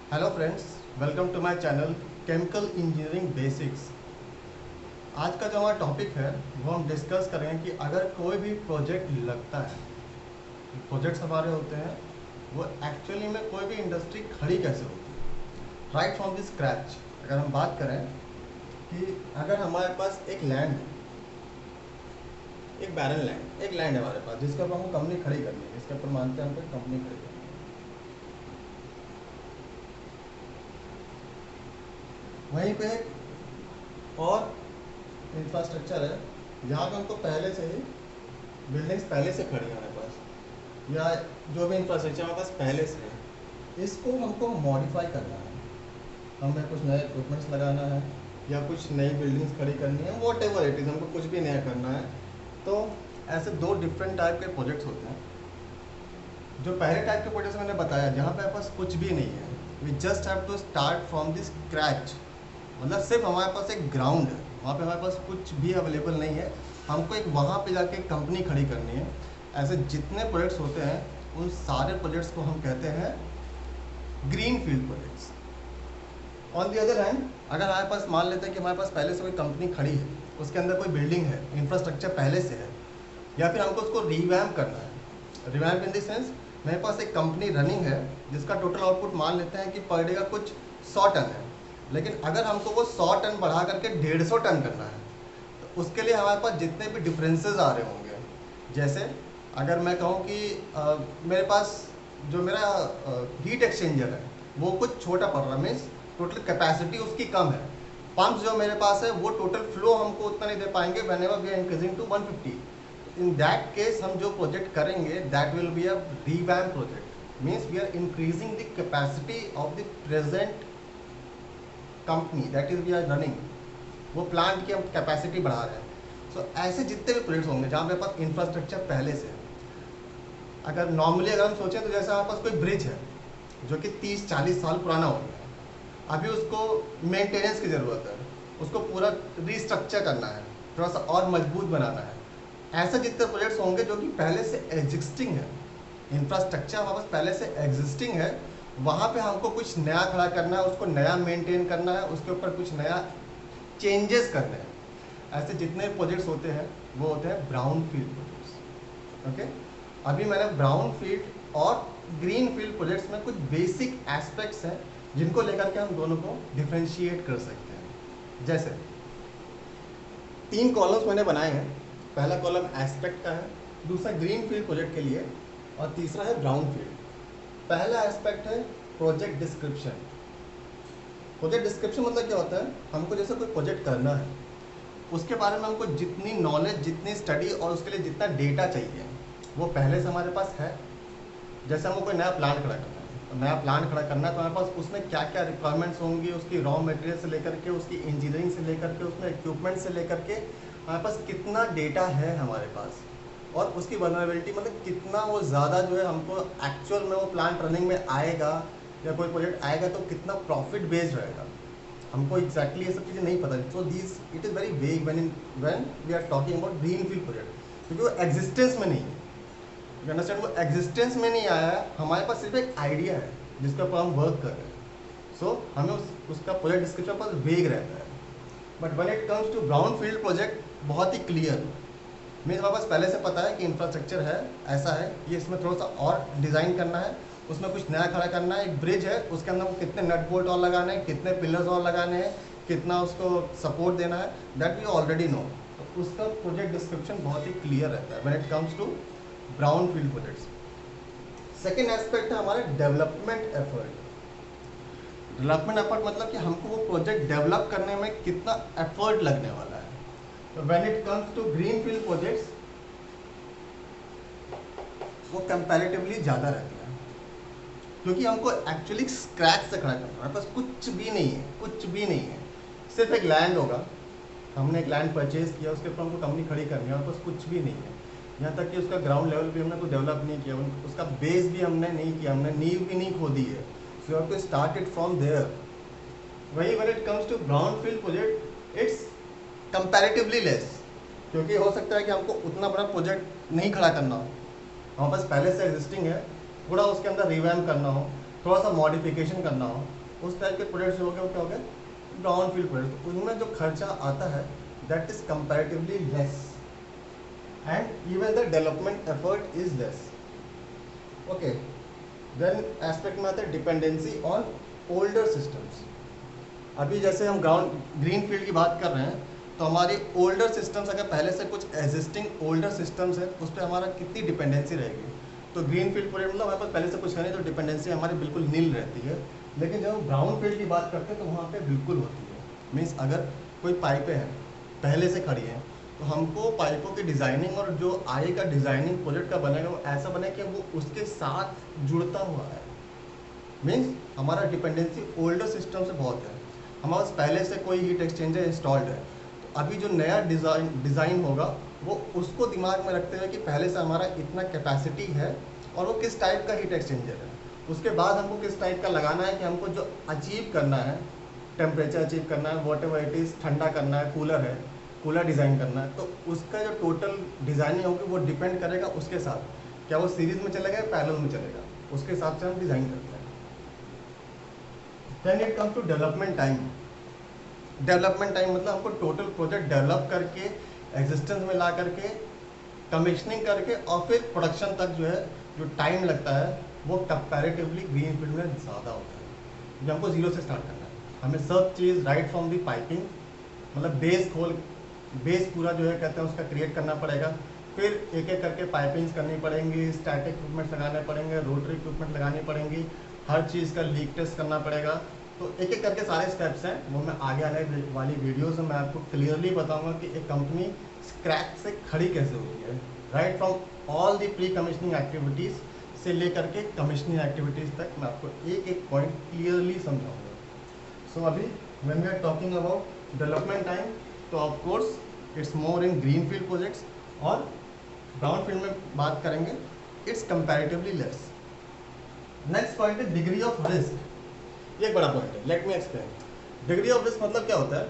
Hello friends, welcome to my channel chemical engineering basics. आज का जो हमारा टॉपिक है वो हम डिस्कस करेंगे कि अगर कोई भी प्रोजेक्ट लगता है, प्रोजेक्ट्स हमारे होते हैं वो एक्चुअली में कोई भी इंडस्ट्री खड़ी कैसे होती है राइट फ्रॉम द स्क्रैच। अगर हम बात करें कि अगर हमारे पास एक लैंड है, एक बैरन लैंड, एक लैंड है हमारे पास जिसके ऊपर हम कंपनी खड़ी करनी है, जिसके ऊपर मानते हैं हमको कंपनी खड़ी करनी है। वहीं पे एक और इंफ्रास्ट्रक्चर है जहाँ पे हमको पहले से ही बिल्डिंग्स पहले से खड़ी है हमारे पास, या जो भी इंफ्रास्ट्रक्चर हमारे पास पहले से है, इसको हमको मॉडिफाई करना है। हमें कुछ नए इक्विपमेंट्स लगाना है या कुछ नई बिल्डिंग्स खड़ी करनी है, वॉट एवर इट इज़, हमको कुछ भी नया करना है। तो ऐसे दो डिफरेंट टाइप के प्रोजेक्ट्स होते हैं। जो पहले टाइप के प्रोजेक्ट्स मैंने बताया जहाँ पे हमारे पास कुछ भी नहीं है, we just have to start from this scratch, मतलब सिर्फ हमारे पास एक ग्राउंड है, वहाँ पे हमारे पास कुछ भी अवेलेबल नहीं है, हमको एक वहाँ पे जाके कंपनी खड़ी करनी है। ऐसे जितने प्रोजेक्ट्स होते हैं उन सारे प्रोजेक्ट्स को हम कहते हैं green field projects. On the other hand, अगर हमारे पास मान लेते हैं कि हमारे पास पहले से कोई कंपनी खड़ी है, उसके अंदर कोई बिल्डिंग है, इंफ्रास्ट्रक्चर पहले से है, या फिर हमको उसको रिवैम्प करना है। रिवैम्प इन द सेंस, मेरे पास एक कंपनी रनिंग है जिसका टोटल आउटपुट मान लेते हैं कि पर डे का कुछ 100 टन है, लेकिन अगर हमको वो 100 टन बढ़ा करके 150 टन करना है तो उसके लिए हमारे पास जितने भी डिफरेंसेस आ रहे होंगे, जैसे अगर मैं कहूँ कि मेरे पास जो मेरा हीट एक्सचेंजर है वो कुछ छोटा पड़ रहा है, मीन्स टोटल कैपेसिटी उसकी कम है। पंप्स जो मेरे पास है वो टोटल फ्लो हमको उतना नहीं दे पाएंगे whenever we are increasing to 150। In that case हम जो प्रोजेक्ट करेंगे that will be a revamp project, means we are increasing the capacity of the present company that is we are running, वो plant की हम capacity बढ़ा रहे हैं। सो ऐसे जितने भी प्रोजेक्ट्स होंगे जहाँ पे पास इंफ्रास्ट्रक्चर पहले से है, अगर नॉर्मली अगर हम सोचें तो जैसे हमारे पास कोई ब्रिज है जो कि 30-40 साल पुराना हो गया है, अभी उसको मेंटेनेंस की ज़रूरत है, उसको पूरा रिस्ट्रक्चर करना है, थोड़ा सा और मजबूत बनाना है। ऐसे जितने प्रोजेक्ट्स होंगे जो कि पहले से एग्जिस्टिंग है, इंफ्रास्ट्रक्चर हमारे पास पहले से एग्जिस्टिंग है, वहाँ पे हमको कुछ नया खड़ा करना है, उसको नया मेंटेन करना है, उसके ऊपर कुछ नया चेंजेस करने हैं। ऐसे जितने प्रोजेक्ट्स होते हैं वो होते हैं ब्राउन फील्ड प्रोजेक्ट्स। ओके, अभी मैंने ब्राउन फील्ड और ग्रीन फील्ड प्रोजेक्ट्स में कुछ बेसिक एस्पेक्ट्स हैं जिनको लेकर के हम दोनों को डिफ्रेंशिएट कर सकते हैं। जैसे 3 कॉलम्स मैंने बनाए हैं, पहला कॉलम एस्पेक्ट का है, दूसरा ग्रीन फील्ड प्रोजेक्ट के लिए, और तीसरा है ब्राउन फील्ड। पहला एस्पेक्ट है प्रोजेक्ट डिस्क्रिप्शन। प्रोजेक्ट डिस्क्रिप्शन मतलब क्या होता है, हमको जैसे कोई प्रोजेक्ट करना है उसके बारे में हमको जितनी नॉलेज, जितनी स्टडी और उसके लिए जितना डेटा चाहिए वो पहले से हमारे पास है। जैसे हमको कोई नया प्लांट खड़ा करना है, तो नया प्लांट खड़ा करना है तो हमारे पास उसमें क्या क्या रिक्वायरमेंट्स होंगी, उसकी रॉ मटेरियल से लेकर के, उसकी इंजीनियरिंग से लेकर के, उसमें इक्विपमेंट से लेकर के हमारे पास कितना डेटा है हमारे पास, और उसकी वल्नरेबिलिटी मतलब कितना वो ज़्यादा जो है हमको एक्चुअल में वो प्लांट रनिंग में आएगा या कोई प्रोजेक्ट आएगा तो कितना प्रॉफिट बेस्ड रहेगा, हमको एग्जैक्टली ये सब चीज़ें नहीं पता। So this it is very vague when we are talking about green field project, क्योंकि वो एग्जिस्टेंस में नहीं है। यू अंडरस्टैंड, वो एग्जिस्टेंस में नहीं आया है, हमारे पास सिर्फ एक आइडिया है जिसके ऊपर हम वर्क कर रहे हैं। सो हमें उसका प्रोजेक्ट डिस्क्रिप्शन पर वेग रहता है। But when it comes to brown field project बहुत ही क्लियर, मीन्स हमारे पास पहले से पता है कि इंफ्रास्ट्रक्चर है, ऐसा है, ये इसमें थोड़ा सा और डिज़ाइन करना है, उसमें कुछ नया खड़ा करना है। एक ब्रिज है, उसके अंदर कितने नट बोल्ट और लगाने हैं, कितने पिलर्स और लगाने हैं, कितना उसको सपोर्ट देना है, दैट वी ऑलरेडी नो। तो उसका प्रोजेक्ट डिस्क्रिप्शन बहुत ही क्लियर रहता है when it comes to brown field projects. Second aspect है हमारे डेवलपमेंट एफर्ट। डेवलपमेंट एफर्ट मतलब कि हमको वो प्रोजेक्ट डेवलप करने में कितना एफर्ट लगने वाला है। तो when it comes to green field projects वो कंपैरेटिवली ज़्यादा रहती है, क्योंकि हमको एक्चुअली स्क्रैच से खड़ा करना है, हमारे पास कुछ भी नहीं है, कुछ भी नहीं है, सिर्फ एक लैंड होगा, हमने एक लैंड परचेज किया, उसके ऊपर हमको कंपनी खड़ी करनी है, हमारे पास कुछ भी नहीं है। यहाँ तक कि उसका ग्राउंड लेवल भी हमने कुछ डेवलप नहीं किया, उसका बेस भी हमने नहीं किया, हमने नींव भी नहीं खोदी है। So you have to start it from there. वही when it comes to brown field project it's comparatively less, क्योंकि हो सकता है कि हमको उतना बड़ा प्रोजेक्ट नहीं खड़ा करना हो, हमारे पास पहले से एग्जिस्टिंग है, थोड़ा उसके अंदर रिवैम्प करना हो, थोड़ा सा मॉडिफिकेशन करना हो, उस टाइप के प्रोडक्ट्स हो गए, वो क्या हो गए, ब्राउन फील्ड प्रोडक्ट। तो उनमें जो खर्चा आता है that is comparatively less and even the development effort is less. Okay, then aspect में आता है डिपेंडेंसी ऑन ओल्डर सिस्टम्स। अभी जैसे हम ग्रीन फील्ड की बात कर रहे हैं, तो हमारी ओल्डर सिस्टम्स अगर पहले से कुछ एग्जिस्टिंग ओल्डर सिस्टम्स है, उस पर हमारा कितनी डिपेंडेंसी रहेगी। तो ग्रीन फील्ड प्रोजेक्ट मतलब हमारे पास पहले से कुछ है नहीं, तो डिपेंडेंसी हमारी बिल्कुल नील रहती है। लेकिन जब हम ब्राउन फील्ड की बात करते हैं तो वहाँ पे बिल्कुल होती है। मीन्स अगर कोई पाइपें हैं पहले से खड़ी हैं, तो हमको पाइपों की डिज़ाइनिंग और जो आएगा डिज़ाइनिंग प्रोजेक्ट का बनेगा वो ऐसा बने कि वो उसके साथ जुड़ता हुआ है। मीन्स हमारा डिपेंडेंसी ओल्डर सिस्टम से बहुत है। हमारे पास पहले से कोई हीट एक्सचेंजर इंस्टॉल्ड है, तो अभी जो नया डिज़ाइन होगा वो उसको दिमाग में रखते हुए कि पहले से हमारा इतना कैपेसिटी है और वो किस टाइप का हीट एक्सचेंजर है, उसके बाद हमको किस टाइप का लगाना है कि हमको जो अचीव करना है, टेम्परेचर अचीव करना है, वॉट एवर इट इज़, ठंडा करना है, कूलर डिज़ाइन करना है, तो उसका जो टोटल डिज़ाइनिंग होगी वो डिपेंड करेगा उसके साथ, क्या वो सीरीज़ में चलेगा या पैरेलल में चलेगा, उसके हिसाब से हम डिज़ाइन करते हैं। Then it comes to development time. Development time मतलब हमको टोटल प्रोजेक्ट डेवलप करके एग्जिस्टेंस में ला करके कमीशनिंग करके और फिर प्रोडक्शन तक जो है जो टाइम लगता है वो कंपैरेटिवली ग्रीन फील्ड में ज़्यादा होता है। जो हमको जीरो से स्टार्ट करना है, हमें सब चीज़ राइट फ्रॉम दी पाइपिंग, मतलब बेस पूरा जो है कहते हैं उसका क्रिएट करना पड़ेगा। फिर एक एक करके पाइपिंग्स करनी पड़ेंगी, स्टैटिक इक्विपमेंट लगाने पड़ेंगे, रोटरी इक्विपमेंट लगानी पड़ेंगी, हर चीज़ का लीक टेस्ट करना पड़ेगा। तो एक एक करके सारे स्टेप्स हैं, वो मैं आगे आने वाली वीडियोज़ में मैं आपको क्लियरली बताऊंगा कि एक कंपनी स्क्रैच से खड़ी कैसे होती है, right from all the pre commissioning activities से लेकर के कमिश्निंग एक्टिविटीज़ तक मैं आपको एक एक पॉइंट क्लियरली समझाऊंगा। सो अभी when we are talking about development time, तो of course it's more in green field projects, और ब्राउन फील्ड में बात करेंगे it's comparatively less. Next point है डिग्री ऑफ रिस्क। ये एक बड़ा पॉइंट है, let me explain. Degree of risk मतलब क्या होता है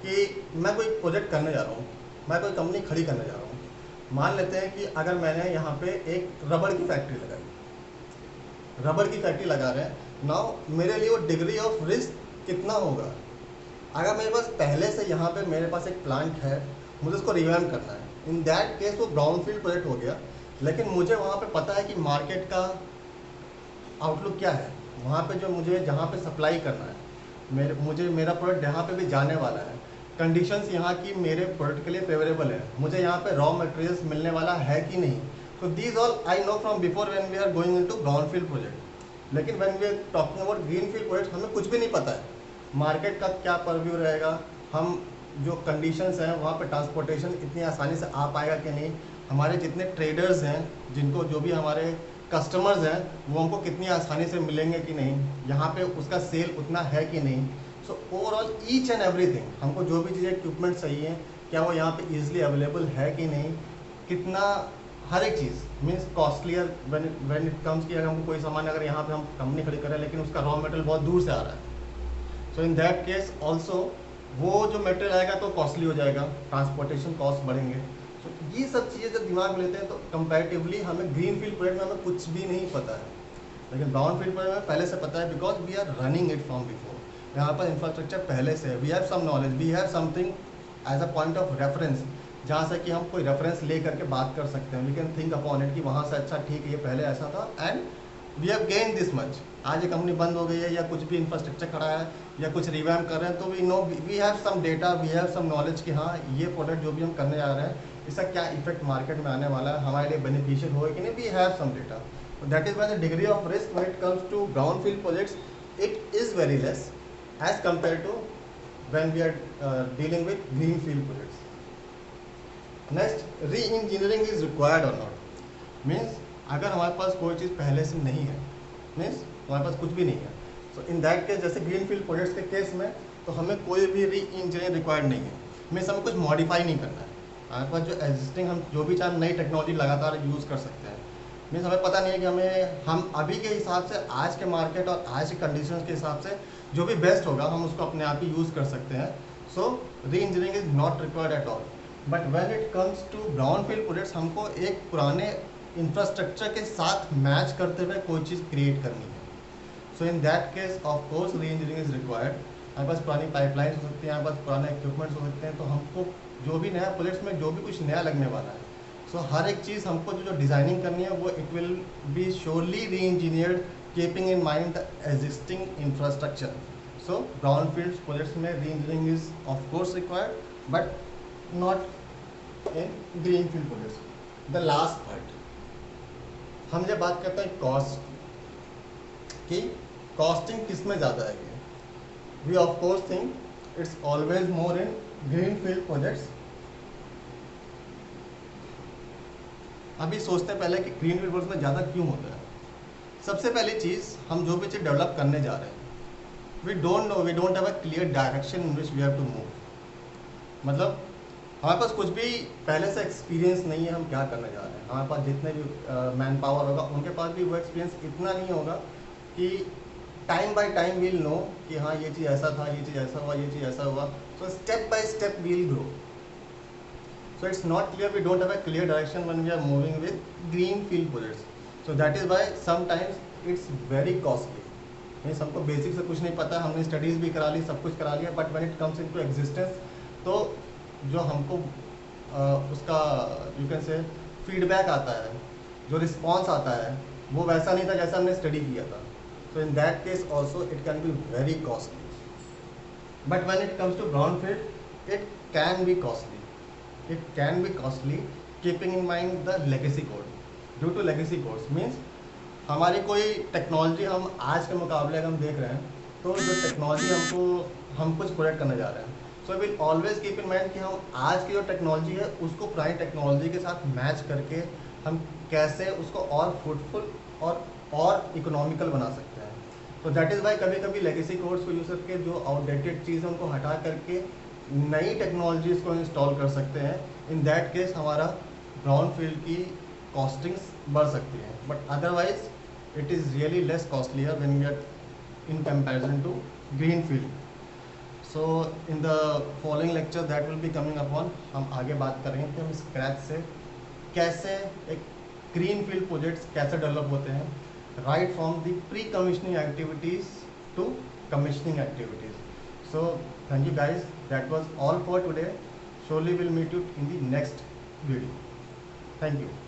कि मैं कोई प्रोजेक्ट करने जा रहा हूँ, मैं कोई कंपनी खड़ी करने जा रहा हूँ। मान लेते हैं कि अगर मैंने यहाँ पे एक रबड़ की फैक्ट्री लगाई, रबड़ की फैक्ट्री लगा रहे हैं, नाउ मेरे लिए वो डिग्री ऑफ रिस्क कितना होगा। अगर मेरे पास पहले से यहाँ पे मेरे पास एक प्लांट है, मुझे उसको रिवैम्प करना है, इन दैट केस वो ब्राउन फील्ड प्रोजेक्ट हो गया। लेकिन मुझे वहाँ पे पता है कि मार्केट का आउटलुक क्या है, वहाँ पे जो मुझे जहाँ पे सप्लाई करना है, मुझे मेरा प्रोडक्ट जहाँ पे भी जाने वाला है, कंडीशंस यहाँ की मेरे प्रोडक्ट के लिए फेवरेबल है, मुझे यहाँ पे रॉ मटेरियल्स मिलने वाला है कि नहीं। तो these all I know from before when we are going into brown field project. लेकिन when we are talking about green field project हमें कुछ भी नहीं पता है, मार्केट का क्या परव्यू रहेगा, हम जो कंडीशंस हैं वहाँ पे ट्रांसपोर्टेशन इतनी आसानी से आ पाएगा कि नहीं, हमारे जितने ट्रेडर्स हैं, जिनको जो भी हमारे कस्टमर्स हैं, वो हमको कितनी आसानी से मिलेंगे कि नहीं, यहाँ पे उसका सेल उतना है कि नहीं। So overall each and everything, हमको जो भी चीज़ें इक्विपमेंट चाहिए क्या वो यहाँ पे ईजिली अवेलेबल है कि नहीं, कितना, हर एक चीज़ means costlier when it comes कि अगर हमको कोई सामान अगर यहाँ पे हम कंपनी खड़ी करें लेकिन उसका रॉ मटेरियल बहुत दूर से आ रहा है, so in that case also वो जो मटेरियल आएगा तो कॉस्टली हो जाएगा, ट्रांसपोर्टेशन कॉस्ट बढ़ेंगे। तो ये सब चीज़ें जब दिमाग में लेते हैं तो कंपैरेटिवली हमें ग्रीन फील्ड प्रोजेक्ट में हमें कुछ भी नहीं पता है, लेकिन ब्राउन फील्ड प्रोजेक्ट में पहले से पता है, because we are running it from before. यहाँ पर इंफ्रास्ट्रक्चर पहले से है, we have some knowledge, we have something as a point of reference, जहाँ से कि हम कोई रेफरेंस ले करके बात कर सकते हैं, we can think upon it कि वहाँ से अच्छा ठीक है ये पहले ऐसा था and we have gain this much. आज ये कंपनी बंद हो गई है या कुछ भी इंफ्रास्ट्रक्चर खड़ा है या कुछ रिवैम्प कर रहे हैं, तो we know, we have some data, we have some knowledge कि हाँ ये प्रोडक्ट जो भी हम करने जा रहे हैं इसका क्या इफेक्ट मार्केट में आने वाला है, हमारे लिए बेनिफिशियल होगा कि नहीं, we have some data. That is why the degree of risk when it comes to brown field projects it is very less as compare to when we are dealing with green field projects. Next, re engineering is required और not. Means अगर हमारे पास कोई चीज़ पहले से नहीं है, means हमारे पास कुछ भी नहीं है, सो इन दैट केस जैसे ग्रीन फील्ड प्रोजेक्ट्स के केस में तो हमें कोई भी री इंजीनियरिंग रिक्वायर्ड नहीं है, मीन्स हमें कुछ मॉडिफाई नहीं करना है। हमारे पास जो एग्जिस्टिंग हम जो भी चाहे नई टेक्नोलॉजी लगातार यूज़ कर सकते हैं, मीन्स हमें पता नहीं है कि हम अभी के हिसाब से आज के मार्केट और आज के कंडीशंस के हिसाब से जो भी बेस्ट होगा हम उसको अपने आप ही यूज़ कर सकते हैं। So re engineering is not required at all. But when it comes to brown field projects हमको एक पुराने इंफ्रास्ट्रक्चर के साथ मैच करते हुए कोई चीज़ क्रिएट करनी है। So in that case of course re engineering is required. हमारे पास पुरानी पाइपलाइंस हो सकती हैं, हमारे पास पुराने इक्विपमेंट्स हो सकते हैं, तो हमको जो भी नया प्रोजेक्ट्स में जो भी कुछ नया लगने वाला है, सो हर एक चीज़ हमको जो डिज़ाइनिंग करनी है वो it will be surely re engineered keeping in mind the existing infrastructure. So brown field projects में re engineering is of course required but not in green field projects. The last part, हम जब बात करते हैं cost की, costing किस में ज़्यादा है, we of course think it's always more in green field projects. अभी सोचते हैं पहले कि ग्रीन फील्ड प्रोजेक्ट्स में ज़्यादा क्यों होता है। सबसे पहली चीज़, हम जो भी चीज़ डेवलप करने जा रहे हैं, we don't know, we don't have a clear direction in which we have to move. मतलब हमारे पास कुछ भी पहले से एक्सपीरियंस नहीं है हम क्या करने जा रहे हैं। हमारे पास जितने भी मैन पावर होगा उनके पास भी वो एक्सपीरियंस इतना नहीं होगा कि time by time we'll know कि हाँ ये चीज़ ऐसा था, ये चीज़ ऐसा हुआ, ये चीज़ ऐसा हुआ। So step by step we'll grow. So it's not clear, we don't have a clear direction when we are moving with green field projects. So that is why sometimes it's very costly. Means हमको basic से कुछ नहीं पता, हमने studies भी करा ली, सब कुछ करा लिया, but when it comes into existence, तो जो हमको उसका यू कैन से फीडबैक आता है, जो रिस्पॉन्स आता है, वो वैसा नहीं था जैसा हमने स्टडी किया था। So in that case also it can be very costly. But when it comes to brown field it can be costly, it can be costly keeping in mind the legacy code. Due to legacy codes means हमारी कोई technology हम आज के मुकाबले अगर हम देख रहे हैं, तो जो टेक्नोलॉजी हम कुछ प्रोजेक्ट करने जा रहे हैं, so will always keep in mind कि हम आज की जो टेक्नोलॉजी है उसको पुरानी टेक्नोलॉजी के साथ मैच करके हम कैसे उसको और फ्रूटफुल और इकोनॉमिकल बना सकते हैं। तो दैट इज़ वाई कभी कभी लेगेसी कोड्स को यूज़ करके जो आउटडेटेड चीज़ है उनको हटा करके नई टेक्नोलॉजीज़ को इंस्टॉल कर सकते हैं। इन दैट केस हमारा ब्राउन फील्ड की कॉस्टिंग्स बढ़ सकती है, but otherwise it is really less costlier when we are in comparison to green field. So in the following lecture that will be coming upon, हम आगे बात करेंगे कि हम स्क्रैच से कैसे एक ग्रीन फील्ड प्रोजेक्ट्स कैसे डेवलप होते हैं, right from the pre commissioning activities to commissioning activities. So thank you guys, that was all for today. Surely we'll meet you in the next video. Thank you.